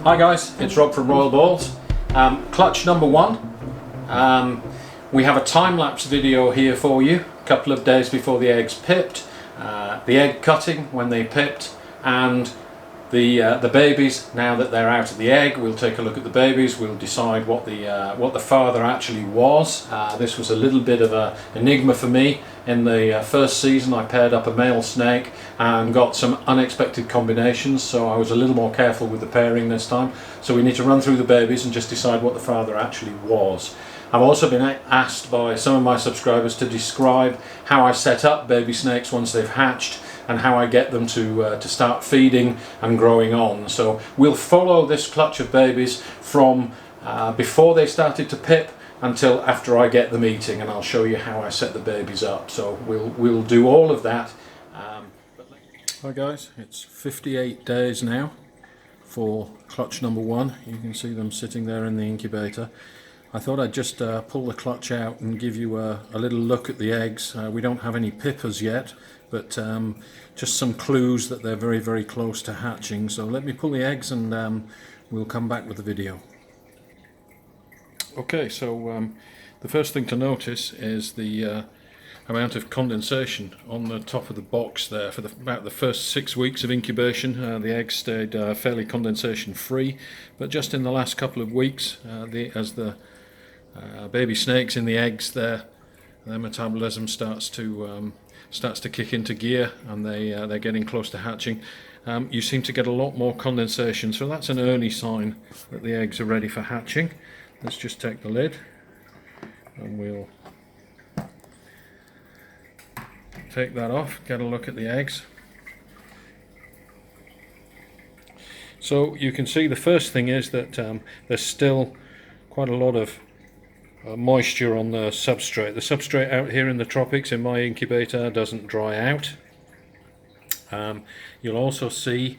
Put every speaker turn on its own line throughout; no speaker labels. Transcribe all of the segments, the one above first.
Hi guys, it's Rob from Royal Balls. Clutch number one. We have a time-lapse video here for you, a couple of days before the eggs pipped, the egg cutting when they pipped, and the babies now that they're out of the egg. We'll take a look at the babies, we'll decide what the father actually was. This was a little bit of an enigma for me. In the first season I paired up a male snake and got some unexpected combinations, so I was a little more careful with the pairing this time. So we need to run through the babies and just decide what the father actually was. I've also been asked by some of my subscribers to describe how I set up baby snakes once they've hatched and how I get them to start feeding and growing on. So we'll follow this clutch of babies from before they started to pip until after I get them eating, and I'll show you how I set the babies up. So we'll do all of that. Hi guys, it's 58 days now for clutch number one. You can see them sitting there in the incubator. I thought I'd just pull the clutch out and give you a little look at the eggs. We don't have any pippers yet, but just some clues that they're very, very close to hatching. So let me pull the eggs and we'll come back with the video. Okay, so the first thing to notice is the amount of condensation on the top of the box there. For about the first 6 weeks of incubation, the eggs stayed fairly condensation free, but just in the last couple of weeks, as the baby snakes in the eggs there, their metabolism starts to kick into gear, and they're getting close to hatching. You seem to get a lot more condensation, so that's an early sign that the eggs are ready for hatching. Let's just take the lid and we'll take that off, get a look at the eggs. So you can see the first thing is that there's still quite a lot of moisture on the substrate. The substrate out here in the tropics in my incubator doesn't dry out. You'll also see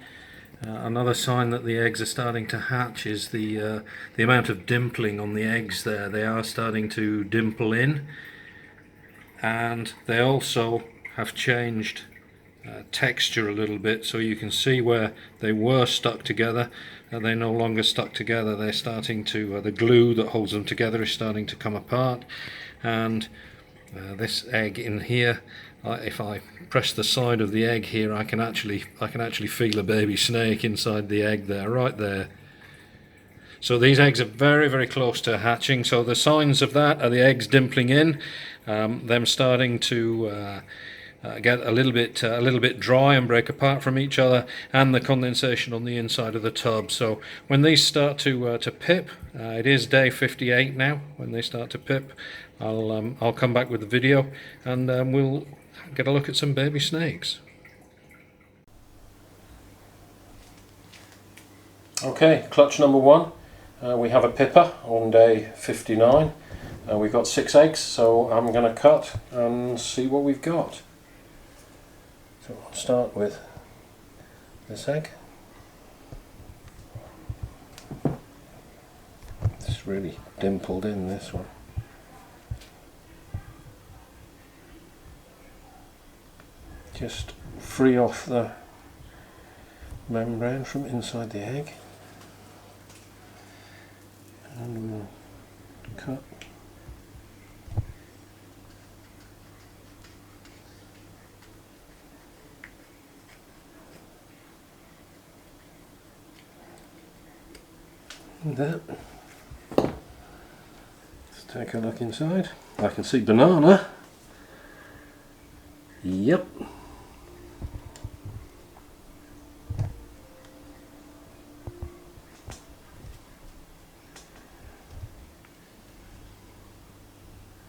another sign that the eggs are starting to hatch is the amount of dimpling on the eggs there. They are starting to dimple in, and they also have changed texture a little bit, so you can see where they were stuck together and they're no longer stuck together. They're starting to, the glue that holds them together is starting to come apart, and this egg in here, if I press the side of the egg here, I can actually feel a baby snake inside the egg there, right there. So these eggs are very, very close to hatching. So the signs of that are the eggs dimpling in, them starting to get a little bit dry and break apart from each other, and the condensation on the inside of the tub. So when these start to pip, it is day 58 now. When they start to pip, I'll come back with the video, and we'll get a look at some baby snakes. Okay, clutch number one. We have a pipper on day 59. We've got 6 eggs, so I'm going to cut and see what we've got. So I'll start with this egg. It's really dimpled in, this one. Just free off the membrane from inside the egg, and we'll cut. And that. Let's take a look inside. I can see banana. Yep.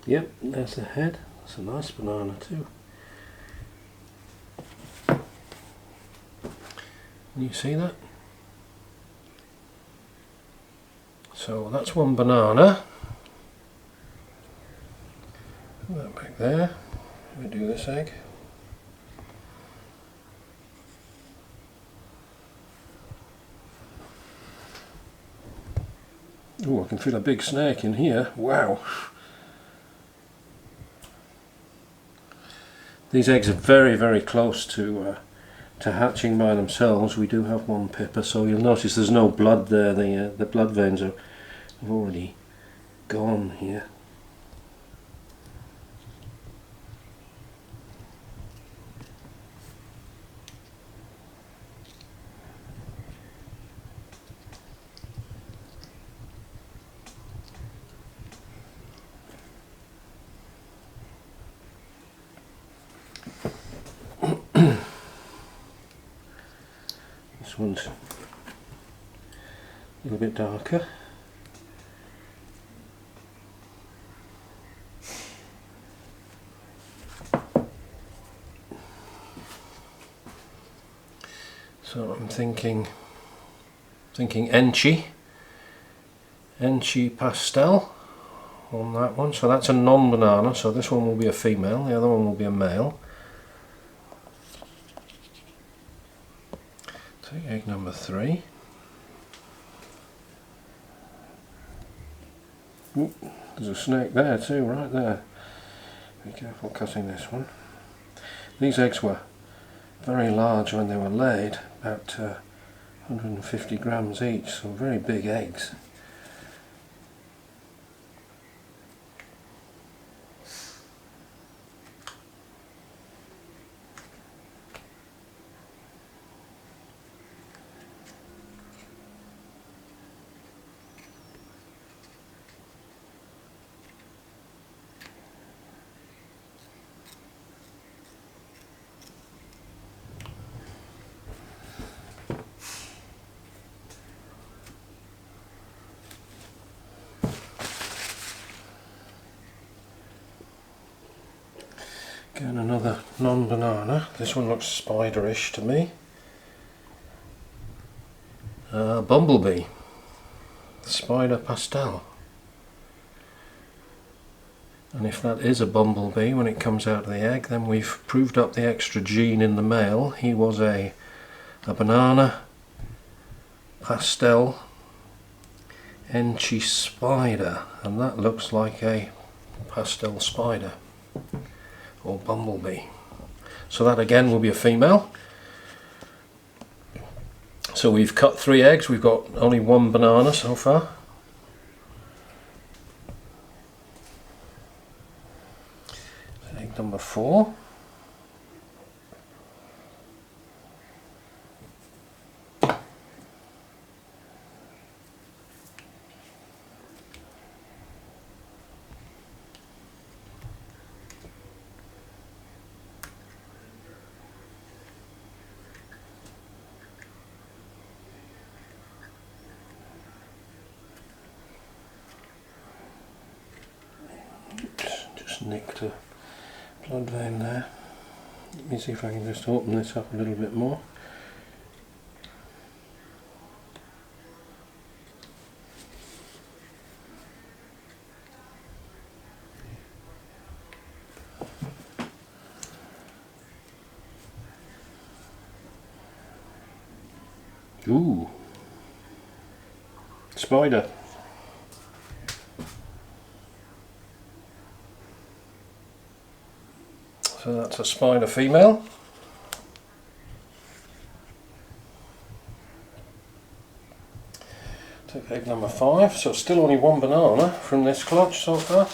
Yep, there's the head. That's a nice banana too. Can you see that? So that's one banana. Put that back there. We do this egg. Oh, I can feel a big snake in here. Wow. These eggs are very, very close to
to hatching by themselves, we do have one pipper, so you'll notice there's no blood there. The blood veins have already gone here. This one's a little bit darker. So I'm thinking Enchi Pastel on that one. So that's a non-banana, so this one will be a female, the other one will be a male. Take egg number 3. Ooh, there's a snake there too, right there. Be careful cutting this one. These eggs were very large when they were laid, about 150 grams each, so very big eggs. Again, another non-banana. This one looks spiderish to me. Bumblebee. Spider pastel. And if that is a bumblebee when it comes out of the egg, then we've proved up the extra gene in the male. He was a banana pastel Enchi spider, and that looks like a pastel spider or bumblebee. So that again will be a female. So we've cut 3 eggs, we've got only 1 banana so far. Egg number 4. Just nicked a blood vein there. Let me see if I can just open this up a little bit more. Ooh, spider. So that's a spider female. Take egg number 5. So still only 1 banana from this clutch so far,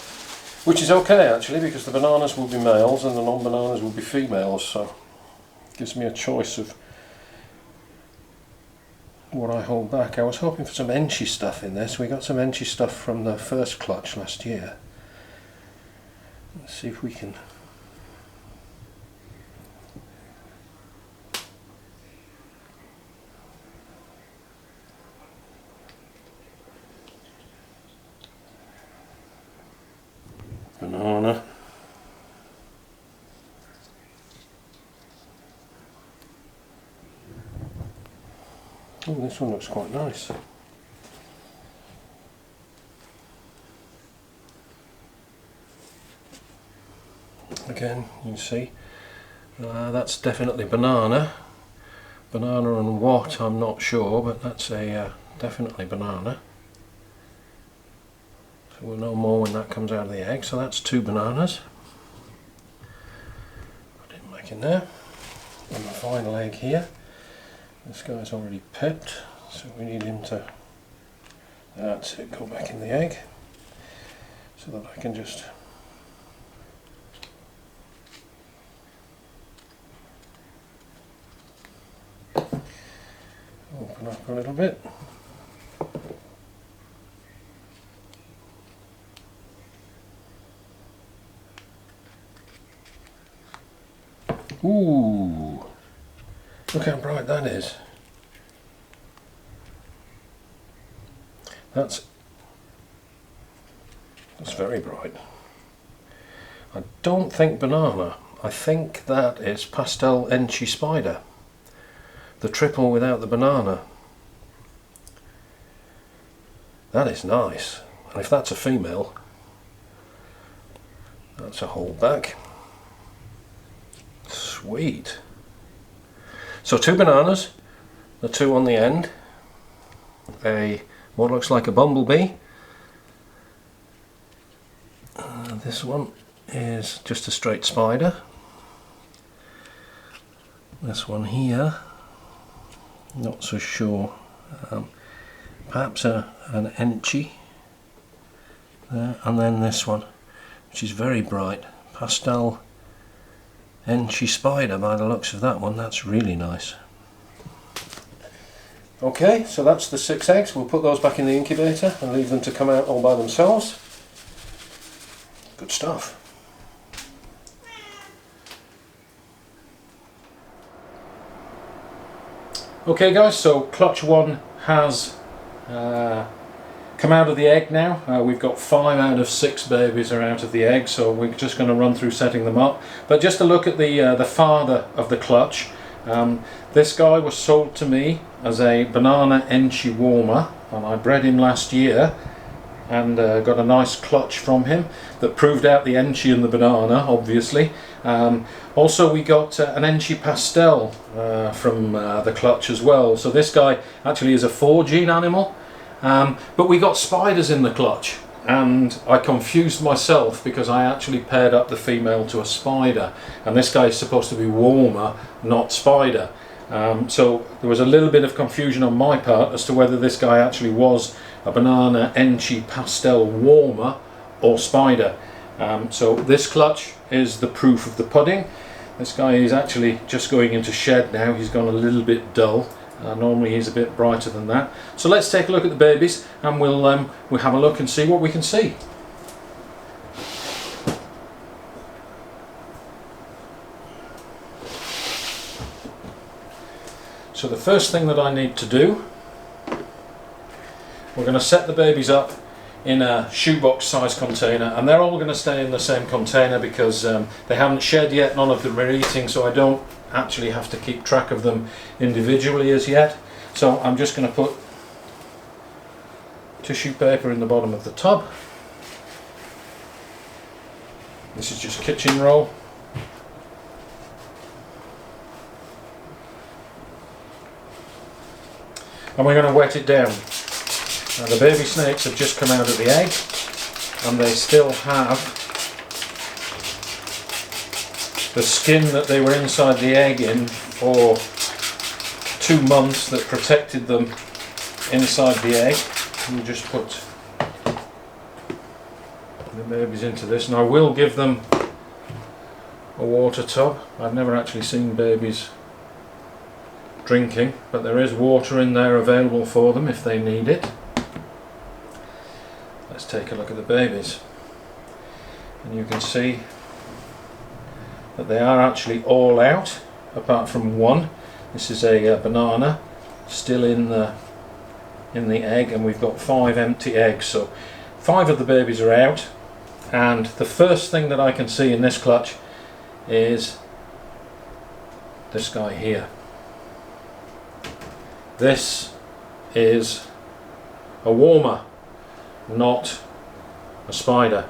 which is okay actually, because the bananas will be males and the non-bananas will be females, so it gives me a choice of what I hold back. I was hoping for some Enchi stuff in this. We got some Enchi stuff from the first clutch last year. Let's see if we can banana. Oh, this one looks quite nice. Again, you can see that's definitely banana. Banana and what, I'm not sure, but that's a definitely banana. So we'll know more when that comes out of the egg. So that's 2 bananas. Put it back in there. on the final egg here. This guy's already pipped, so we need him to, that's it, go back in the egg, so that I can just open up a little bit. Ooh, look how bright that is. That's very bright. I don't think banana. I think that is Pastel Enchi Spider. The triple without the banana. That is nice. And if that's a female, that's a holdback. Sweet. So 2 bananas, the 2 on the end, what looks like a bumblebee. This one is just a straight spider. This one here, not so sure. Perhaps an Enchi there, and then this one, which is very bright, Pastel Enchi Spider by the looks of that one. That's really nice. Okay, so that's the 6 eggs. We'll put those back in the incubator and leave them to come out all by themselves. Good stuff.
Okay guys, so clutch 1 has come out of the egg now. We've got 5 out of 6 babies are out of the egg, so we're just going to run through setting them up. But just to look at the father of the clutch, this guy was sold to me as a banana Enchi Woma, and I bred him last year and got a nice clutch from him that proved out the Enchi and the banana, obviously. Also we got an Enchi Pastel from the clutch as well. So this guy actually is a 4 gene animal. But we got spiders in the clutch, and I confused myself because I actually paired up the female to a spider, and this guy is supposed to be Woma, not spider. So there was a little bit of confusion on my part as to whether this guy actually was a banana Enchi Pastel Woma or spider. So this clutch is the proof of the pudding. This guy is actually just going into shed now. He's gone a little bit dull. Normally he's a bit brighter than that. So let's take a look at the babies, and we'll have a look and see what we can see. So the first thing that I need to do, we're going to set the babies up in a shoebox size container, and they're all going to stay in the same container because they haven't shed yet, none of them are eating, so I don't actually have to keep track of them individually as yet. So I'm just going to put tissue paper in the bottom of the tub. This is just kitchen roll. And we're going to wet it down. Now the baby snakes have just come out of the egg, and they still have the skin that they were inside the egg in for 2 months that protected them inside the egg. And you just put the babies into this, and I will give them a water tub. I've never actually seen babies drinking, but there is water in there available for them if they need it. Let's take a look at the babies, and you can see that they are actually all out apart from one. This is a banana still in the egg, and we've got 5 empty eggs, so 5 of the babies are out. And the first thing that I can see in this clutch is this guy here. This is a Woma, not a spider.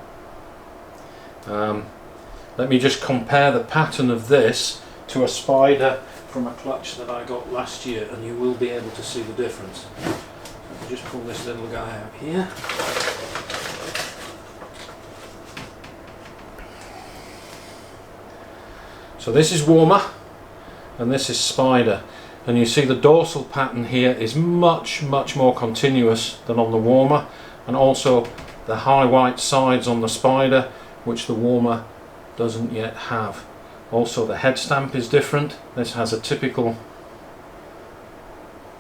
Let me just compare the pattern of this to a spider from a clutch that I got last year, and you will be able to see the difference. I'll just pull this little guy out here. So this is Woma, and this is spider. And you see the dorsal pattern here is much more continuous than on the Woma, and also the high white sides on the spider, which the Woma doesn't yet have. Also the head stamp is different. This has a typical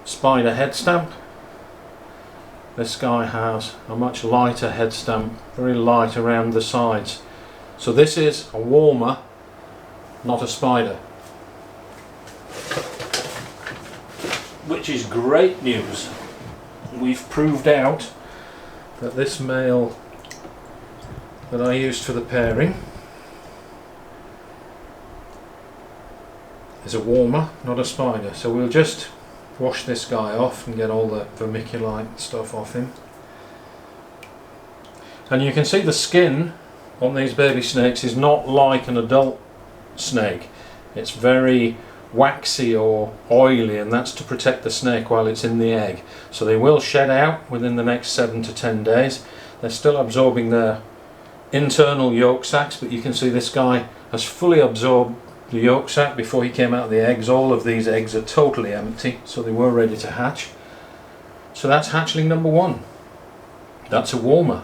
spider head stamp. This guy has a much lighter head stamp, very light around the sides. So this is a Woma, not a spider. Which is great news. We've proved out that this male that I used for the pairing is a Woma, not a spider. So we'll just wash this guy off and get all the vermiculite stuff off him. And you can see the skin on these baby snakes is not like an adult snake. It's very waxy or oily, and that's to protect the snake while it's in the egg. So they will shed out within the next 7 to 10 days. They're still absorbing their internal yolk sacs, but you can see this guy has fully absorbed the yolk sac before he came out of the eggs. All of these eggs are totally empty, so they were ready to hatch. So that's hatchling number 1. That's a Woma.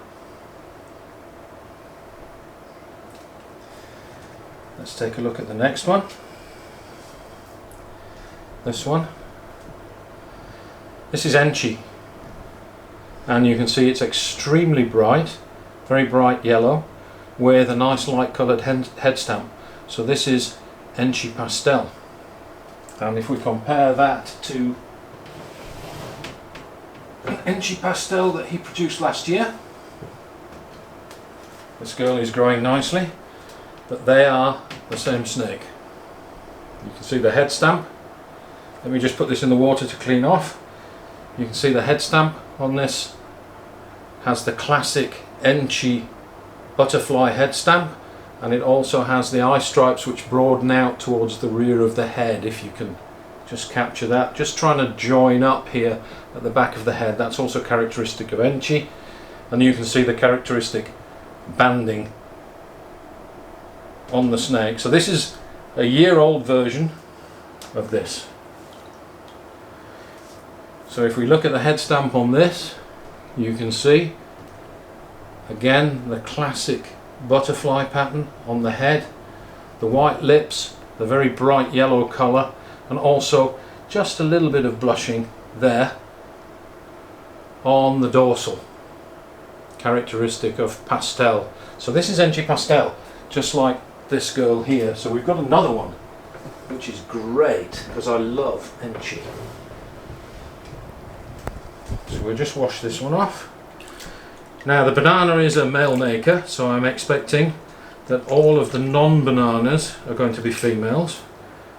Let's take a look at the next one. This one. This is Enchi, and you can see it's extremely bright, very bright yellow, with a nice light coloured head stamp. So this is Enchi Pastel, and if we compare that to an Enchi Pastel that he produced last year, this girl is growing nicely, but they are the same snake. You can see the head stamp. Let me just put this in the water to clean off. You can see the head stamp on this has the classic Enchi butterfly head stamp, and it also has the eye stripes which broaden out towards the rear of the head, if you can just capture that. Just trying to join up here at the back of the head. That's also characteristic of Enchi, and you can see the characteristic banding on the snake. So this is a year-old version of this. So if we look at the head stamp on this, you can see again the classic butterfly pattern on the head, the white lips, the very bright yellow colour, and also just a little bit of blushing there on the dorsal, characteristic of Pastel. So this is Enchi Pastel, just like this girl here. So we've got another one, which is great because I love Enchi. So we'll just wash this one off. Now the banana is a male maker, so I'm expecting that all of the non-bananas are going to be females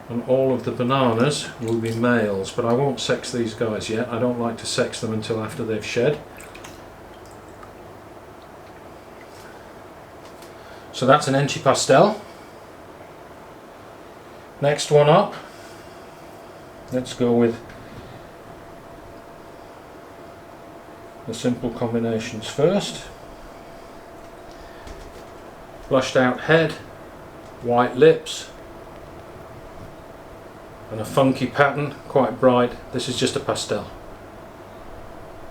and all of the bananas will be males, but I won't sex these guys yet. I don't like to sex them until after they've shed. So that's an Enchi Pastel. Next one up, let's go with the simple combinations first. Blushed out head, white lips, and a funky pattern, quite bright. This is just a pastel.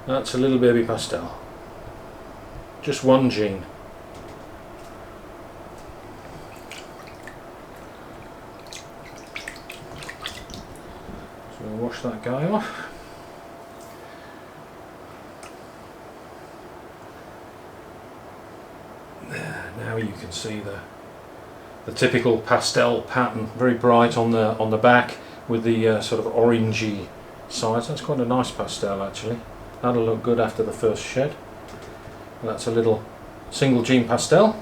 That's a little baby pastel. Just one gene. So we'll wash that guy off. Now you can see the typical pastel pattern, very bright on the back with the sort of orangey sides. That's quite a nice pastel actually. That'll look good after the first shed. And that's a little single gene pastel.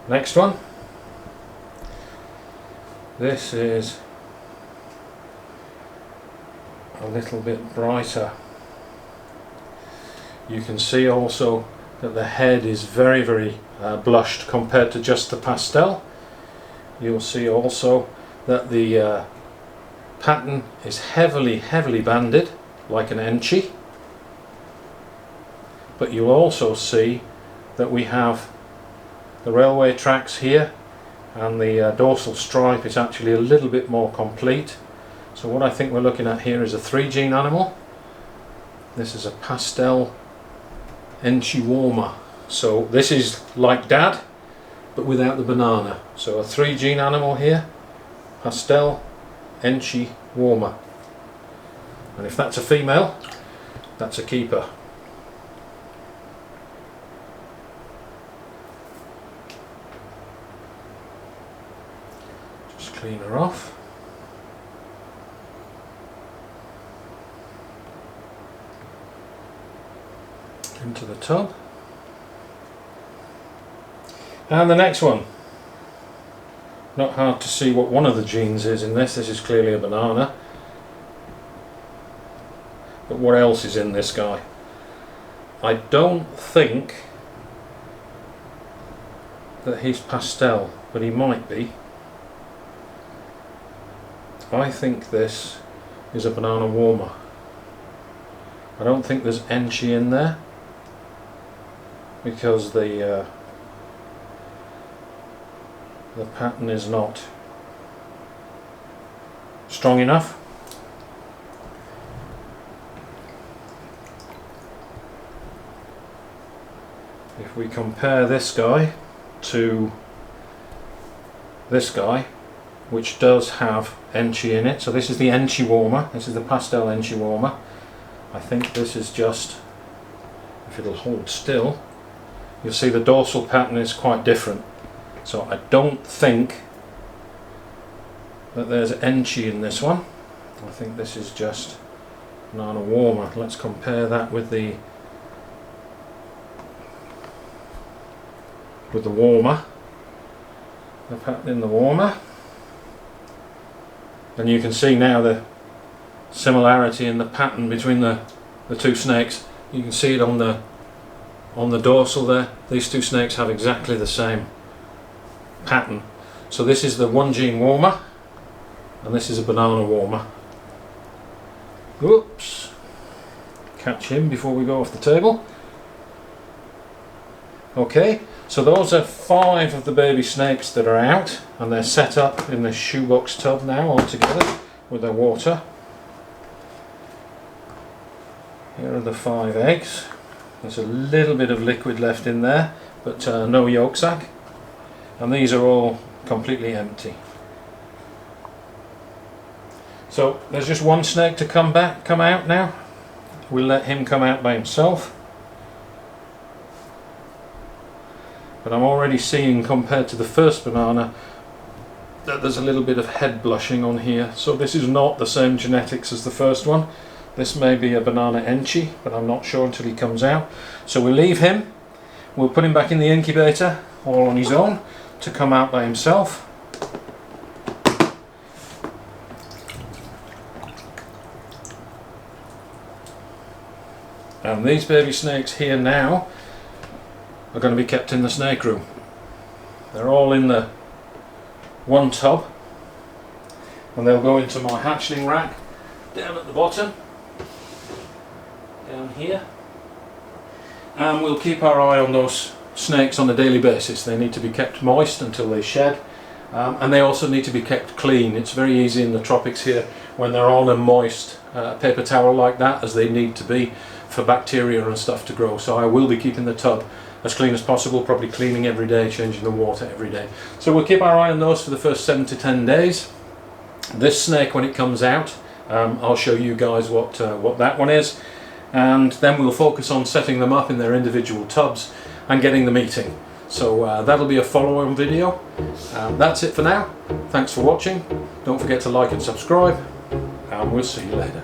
Next one. This is a little bit brighter. You can see also that the head is very blushed compared to just the pastel. You'll see also that the pattern is heavily banded like an Enchi, but you'll also see that we have the railway tracks here and the dorsal stripe is actually a little bit more complete. So what I think we're looking at here is a 3-gene animal. This is a Pastel Enchi Woma. So this is like Dad, but without the banana. So a 3-gene animal here, Pastel Enchi Woma. And if that's a female, that's a keeper. Just clean her off. Into the tub. And the next one. Not hard to see what one of the genes is in this. This is clearly a banana. But what else is in this guy? I don't think that he's pastel, but he might be. I think this is a banana Woma. I don't think there's Enchi in there, because the pattern is not strong enough. If we compare this guy to this guy, which does have Enchi in it, so this is the Enchi Woma, this is the Pastel Enchi Woma. I think this is just, if it'll hold still, you'll see the dorsal pattern is quite different. So I don't think that there's Enchi in this one. I think this is just banana Woma. Let's compare that with the Woma, the pattern in the Woma, and you can see now the similarity in the pattern between the two snakes. You can see it on the dorsal there. These two snakes have exactly the same pattern. So this is the 1-gene Woma, and this is a banana Woma. Oops, catch him before we go off the table. Okay, so those are 5 of the baby snakes that are out, and they're set up in this shoebox tub now all together with their water. Here are the 5 eggs. There's a little bit of liquid left in there, but no yolk sac. And these are all completely empty. So there's just one snake to come out now. We'll let him come out by himself. But I'm already seeing, compared to the first banana, that there's a little bit of head blushing on here. So this is not the same genetics as the first one. This may be a banana Enchi, but I'm not sure until he comes out. So we'll leave him. We'll put him back in the incubator, all on his own, to come out by himself. And these baby snakes here now are going to be kept in the snake room. They're all in the one tub, and they'll go into my hatchling rack down at the bottom, down here, and we'll keep our eye on those snakes on a daily basis. They need to be kept moist until they shed, and they also need to be kept clean. It's very easy in the tropics here when they're on a moist paper towel like that, as they need to be for bacteria and stuff to grow. So I will be keeping the tub as clean as possible, probably cleaning every day, changing the water every day. So we'll keep our eye on those for the first 7 to 10 days. This snake, when it comes out, I'll show you guys what that one is, and then we'll focus on setting them up in their individual tubs and getting them eating. So that'll be a follow-on video. That's it for now. Thanks for watching. Don't forget to like and subscribe, and we'll see you later.